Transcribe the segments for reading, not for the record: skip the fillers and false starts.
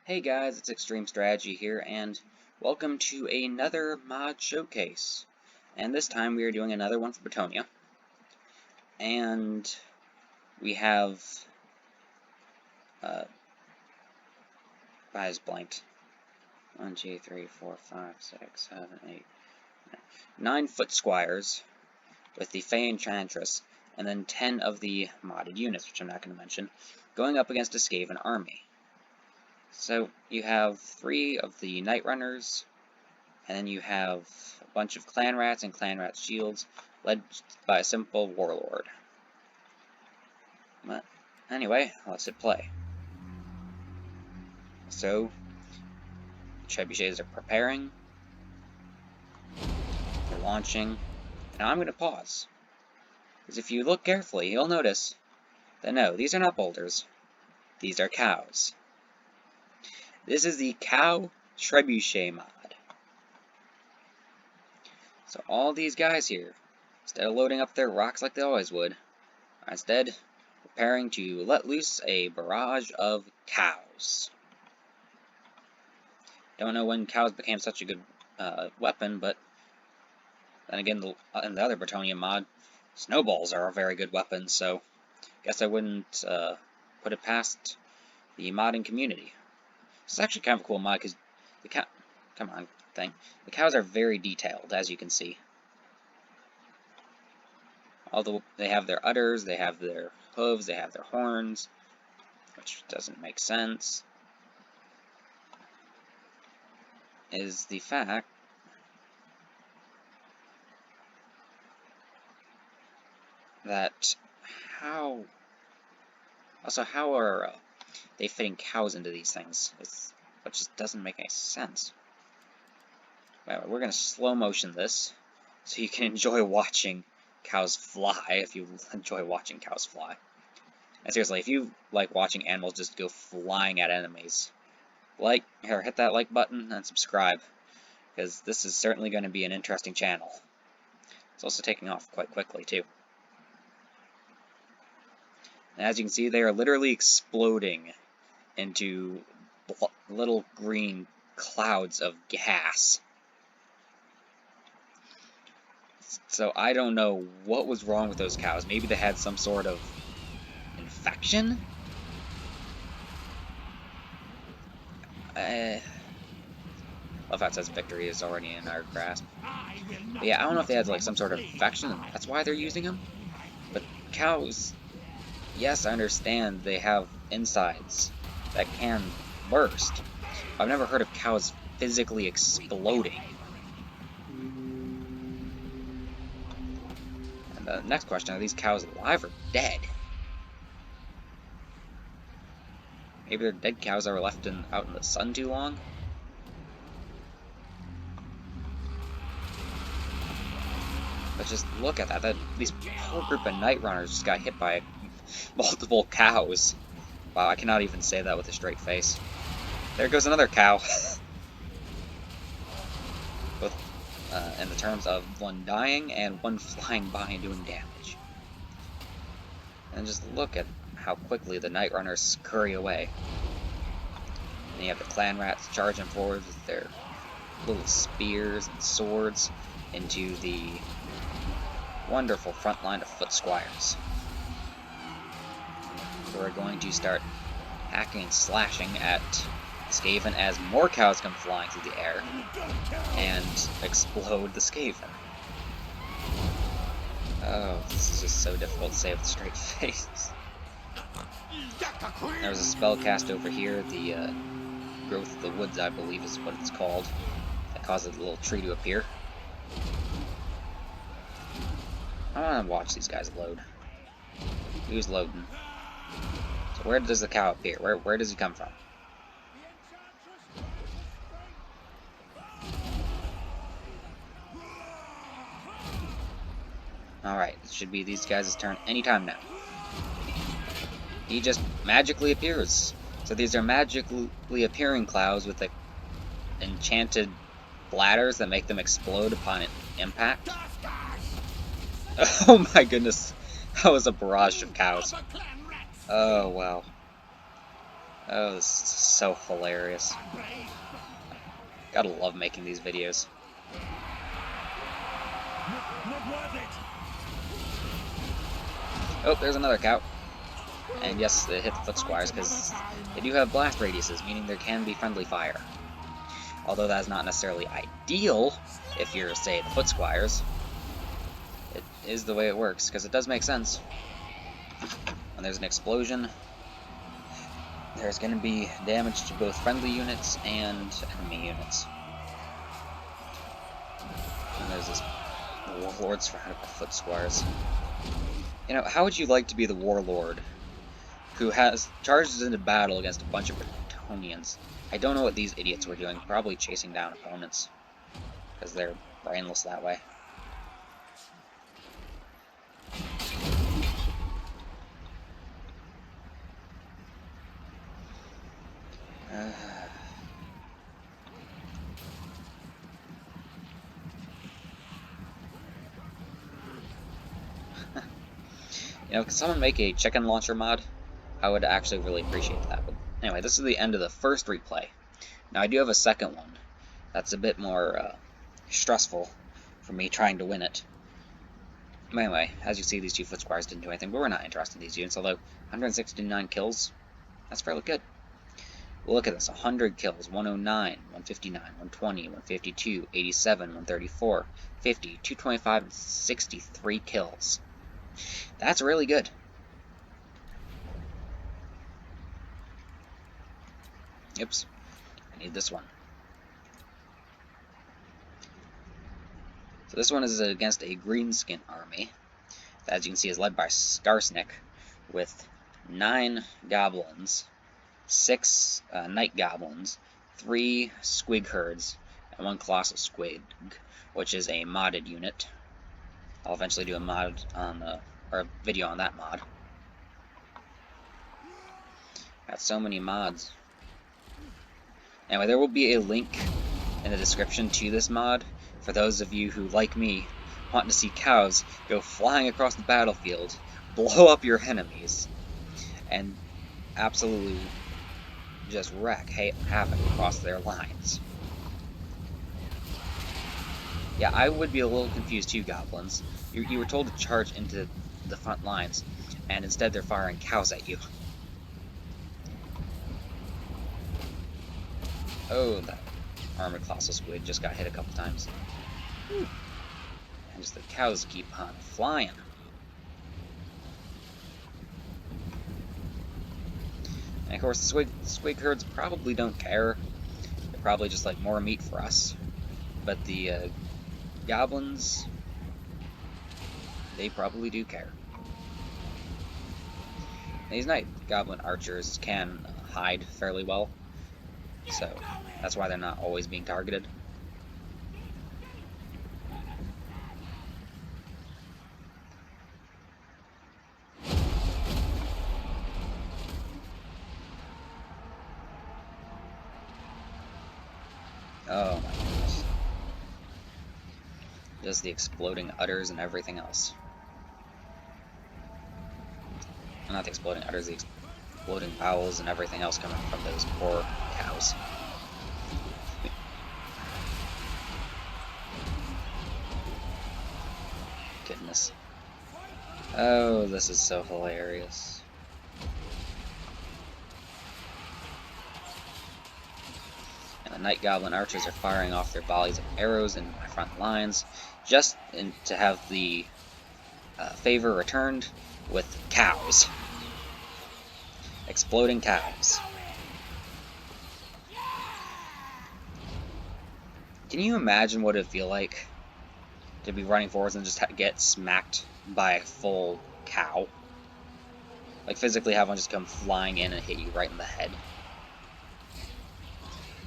Hey guys, it's Extreme Strategy here, and welcome to another mod showcase. And this time we are doing another one for Bretonia. And we have... I just blanked. 1, 2, 3, 4, 5, 6, 7, 8, 9 foot squires with the Fey Enchantress, and then 10 of the modded units, which I'm not going to mention, going up against a Skaven army. So you have 3 of the Night Runners, and then you have a bunch of clan rats and clan rat shields, led by a simple warlord. But anyway, let's hit play. So, trebuchets are preparing, they're launching. Now I'm going to pause, because if you look carefully, you'll notice that no, these are not boulders, these are cows. This is the cow trebuchet mod. So all these guys here, instead of loading up their rocks like they always would, are instead preparing to let loose a barrage of cows. Don't know when cows became such a good weapon, but then again, in the other Bretonia mod, snowballs are a very good weapon, so guess I wouldn't put it past the modding community. It's actually kind of a cool mod, because the the cows are very detailed, as you can see. Although they have their udders, they have their hooves, they have their horns, which doesn't make sense, is the fact that how are they fitting cows into these things? It just doesn't make any sense. Well, we're going to slow motion this, so you can enjoy watching cows fly, if you enjoy watching cows fly. And seriously, if you like watching animals just go flying at enemies, hit that like button and subscribe, because this is certainly going to be an interesting channel. It's also taking off quite quickly, too. And as you can see, they are literally exploding into little green clouds of gas. So I don't know what was wrong with those cows. Maybe they had some sort of infection? Love how it says victory is already in our grasp. But yeah, I don't know if they had like some sort of infection, and that's why they're using them. But cows, yes, I understand they have insides that can burst. I've never heard of cows physically exploding. And the next question, are these cows alive or dead? Maybe they're dead cows that were left out in the sun too long? But just look at that. These whole group of Night Runners just got hit by multiple cows. Wow, I cannot even say that with a straight face. There goes another cow. Both in the terms of one dying and one flying by and doing damage. And just look at how quickly the Night Runners scurry away. And you have the clan rats charging forward with their little spears and swords into the wonderful front line of foot squires. So we're going to start hacking and slashing at Skaven as more cows come flying through the air and explode the Skaven. Oh, this is just so difficult to say with a straight face. There's a spell cast over here, the Growth of the Woods, I believe is what it's called, that causes a little tree to appear. I want to watch these guys load. Who's loading? So where does the cow appear? Where does he come from? Alright, it should be these guys' turn anytime now. He just magically appears. So these are magically appearing clouds with enchanted bladders that make them explode upon impact. Oh my goodness, that was a barrage of cows. Oh wow. Oh, this is so hilarious. Gotta love making these videos. Oh, there's another cow. And yes, they hit the foot squires because they do have blast radiuses, meaning there can be friendly fire. Although that is not necessarily ideal if you're, say, the foot squires. It is the way it works, because it does make sense. When there's an explosion, there's going to be damage to both friendly units and enemy units. And there's this warlord surrounded by foot squires. You know, how would you like to be the warlord who has charges into battle against a bunch of Bretonians? I don't know what these idiots were doing, probably chasing down opponents, because they're brainless that way. You know, could someone make a chicken launcher mod? I would actually really appreciate that. But anyway, this is the end of the first replay. Now, I do have a second one that's a bit more stressful for me trying to win it. But anyway, as you see, these two foot squires didn't do anything, but we're not interested in these units, although 169 kills, that's fairly good. Well, look at this, 100 kills, 109, 159, 120, 152, 87, 134, 50, 225, and 63 kills. That's really good. Oops, I need this one. So this one is against a greenskin army that, as you can see, is led by Skarsnik with 9 goblins, 6 night goblins, 3 squig herds, and 1 colossal squig, which is a modded unit. I'll eventually do a mod on or a video on that mod. Got so many mods. Anyway, there will be a link in the description to this mod for those of you who, like me, want to see cows go flying across the battlefield, blow up your enemies, and absolutely just wreak havoc across their lines. Yeah, I would be a little confused too, goblins. You were told to charge into the front lines, and instead they're firing cows at you. Oh, that armored colossal squid just got hit a couple times. And just the cows keep on flying. And of course, the squig herds probably don't care. They're probably just like more meat for us. But the goblins, they probably do care. These night goblin archers can hide fairly well, so that's why they're not always being targeted. Oh my goodness. Just the exploding udders and everything else. Well, not the exploding udders, the exploding bowels and everything else coming from those poor cows. Goodness. Oh, this is so hilarious. And the night goblin archers are firing off their volleys of arrows in my front lines, just to have the favor returned with cows. Exploding cows. Can you imagine what it'd feel like to be running forwards and just get smacked by a full cow? Like physically have one just come flying in and hit you right in the head.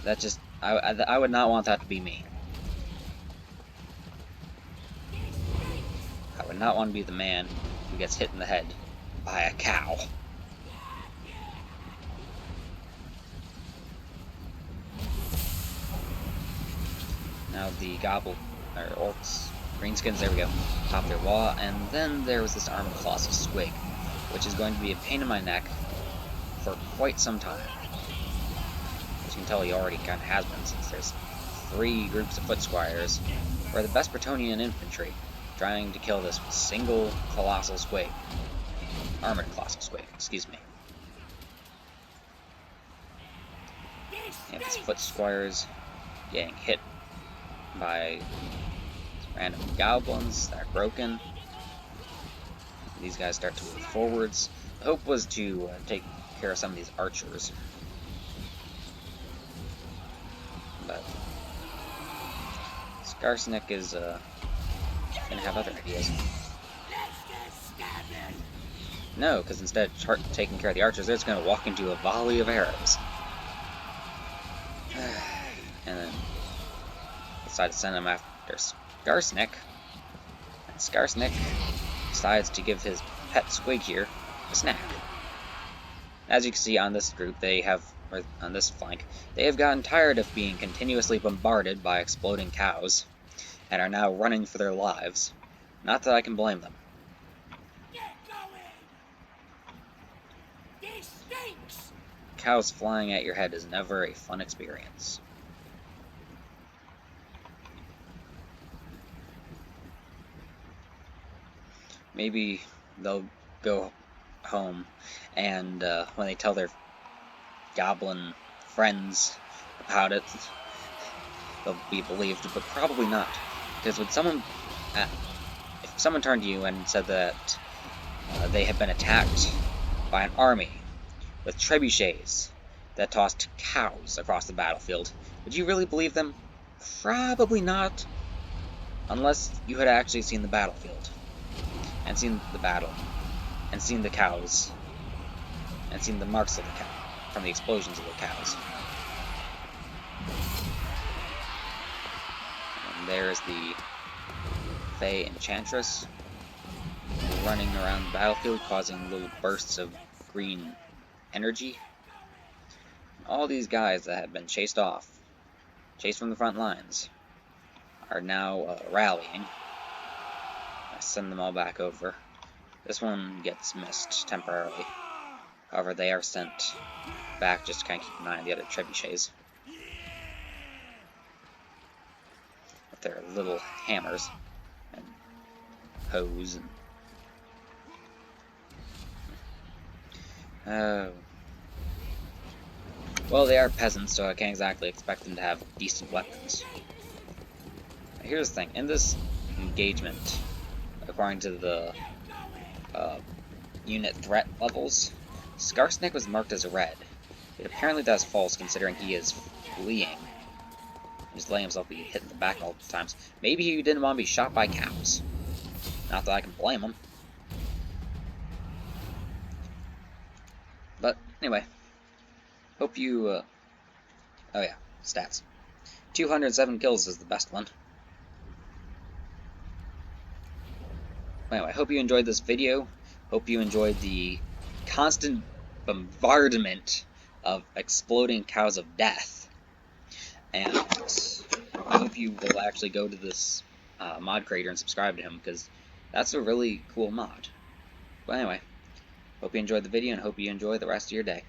That just, I would not want that to be me. I would not want to be the man who gets hit in the head by a cow. Now the orcs, greenskins, there we go, pop their wall, and then there was this armored colossal squig, which is going to be a pain in my neck for quite some time. As you can tell, he already kind of has been, since there's 3 groups of foot squires, or the best Bretonian infantry, trying to kill this single colossal squig. Armored colossal squig, excuse me. And these foot squires getting hit by random goblins that are broken. These guys start to move forwards. The hope was to take care of some of these archers, but Skarsnik is gonna have other ideas. No, because instead of taking care of the archers, they're just gonna walk into a volley of arrows. And then decide to send them after Skarsnik. And Skarsnik decides to give his pet squig here a snack. As you can see on this group, or on this flank, they have gotten tired of being continuously bombarded by exploding cows, and are now running for their lives. Not that I can blame them. Get going! This stinks! Cows flying at your head is never a fun experience. Maybe they'll go home, and when they tell their goblin friends about it, they'll be believed, but probably not. Because when if someone turned to you and said that they had been attacked by an army with trebuchets that tossed cows across the battlefield, would you really believe them? Probably not, unless you had actually seen the battlefield, and seen the battle, and seen the cows, and seen the marks of the cow from the explosions of the cows. And there's the Fey Enchantress running around the battlefield, causing little bursts of green energy. All these guys that have been chased from the front lines, are now rallying. I send them all back over. This one gets missed temporarily. However, they are sent back just to kind of keep an eye on the other trebuchets with their little hammers and hoes and well, they are peasants, so I can't exactly expect them to have decent weapons. Here's the thing: in this engagement, according to the unit threat levels, Skarsnik was marked as red. But apparently that's false, considering he is fleeing. He's letting himself be hit in the back multiple times. Maybe he didn't want to be shot by cows. Not that I can blame him. But anyway, hope you. Oh yeah, stats. 207 kills is the best one. Anyway, I hope you enjoyed this video. Hope you enjoyed the constant bombardment of exploding cows of death. And I hope you will actually go to this mod creator and subscribe to him, because that's a really cool mod. But anyway, hope you enjoyed the video, and hope you enjoy the rest of your day.